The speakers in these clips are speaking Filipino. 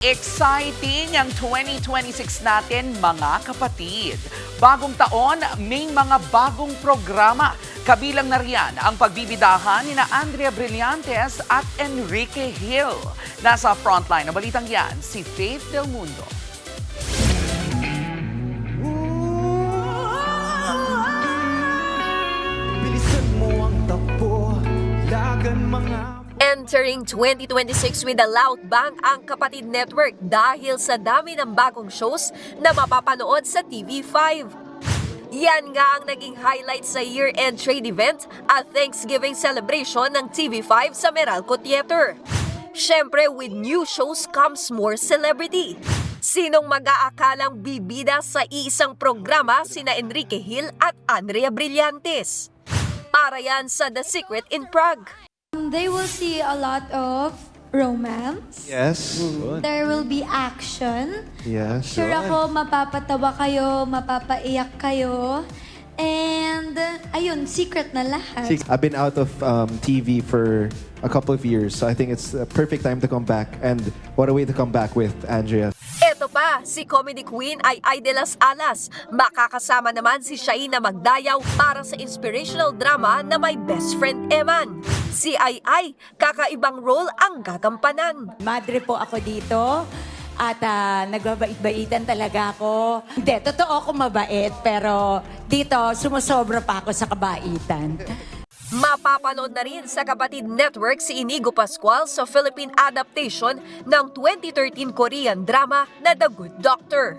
Exciting ang 2026 natin, mga kapatid. Bagong taon, may mga bagong programa. Kabilang na riyan ang pagbibidahan ni Andrea Brillantes at Enrique Hill. Nasa frontline ng balitang yan, si Faith Del Mundo. Bilisan mo ang takbo, lagan mga... Entering 2026 with a loud bang ang Kapatid Network dahil sa dami ng bagong shows na mapapanood sa TV5. Yan nga ang naging highlight sa year-end trade event at Thanksgiving celebration ng TV5 sa Meralco Theater. Siyempre, with new shows comes more celebrity. Sinong mag-aakalang bibida sa iisang programa sina Enrique Hill at Andrea Brillantes? Para yan sa The Secret in Prague. They will see a lot of romance. Yes. There will be action. Yes. Sure ako, mapapatawa kayo, mapapaiyak kayo. And, ayun, secret na lahat. I've been out of TV for a couple of years, so I think it's a perfect time to come back. And what a way to come back with Andrea. Eto pa, si comedy queen ay Aidelas Alas. Makakasama naman si Shaina Magdayaw para sa inspirational drama na may best friend Eman. Si Ai, kakaibang role ang gagampanan. Madre po ako dito at nagbabait-baitan talaga ako. Hindi, totoo ako mabait pero dito sumusobra pa ako sa kabaitan. Mapapanood na rin sa Kapatid Network si Inigo Pascual sa Philippine adaptation ng 2013 Korean drama na The Good Doctor.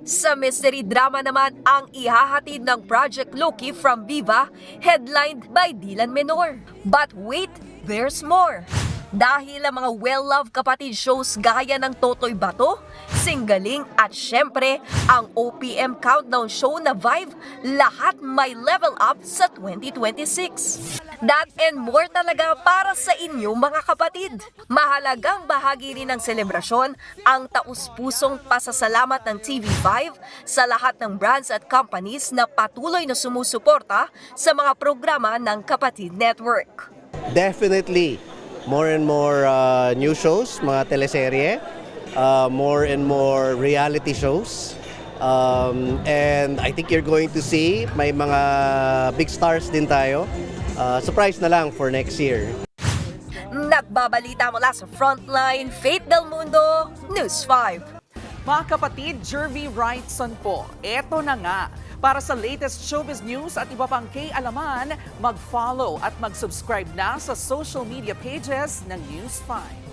Sa mystery drama naman ang ihahatid ng Project Loki from Viva, headlined by Dylan Menor. But wait, there's more. Dahil ang mga well-loved kapatid shows gaya ng Totoy Bato, Singgaling at syempre ang OPM Countdown show na Vibe, lahat may level up sa 2026. That and more talaga para sa inyo mga kapatid. Mahalagang bahagi rin ng selebrasyon ang taus-pusong pasasalamat ng TV5 sa lahat ng brands at companies na patuloy na sumusuporta sa mga programa ng Kapatid Network. Definitely, more and more new shows, mga teleserye, more and more reality shows. And I think you're going to see may mga big stars din tayo. Surprise na lang for next year. Nagbabalita mula sa Frontline, Faith Del Mundo, News 5. Mga kapatid, Jervy Wrightson po. Eto na nga. Para sa latest showbiz news at iba pang K-alaman, mag-follow at mag-subscribe na sa social media pages ng News 5.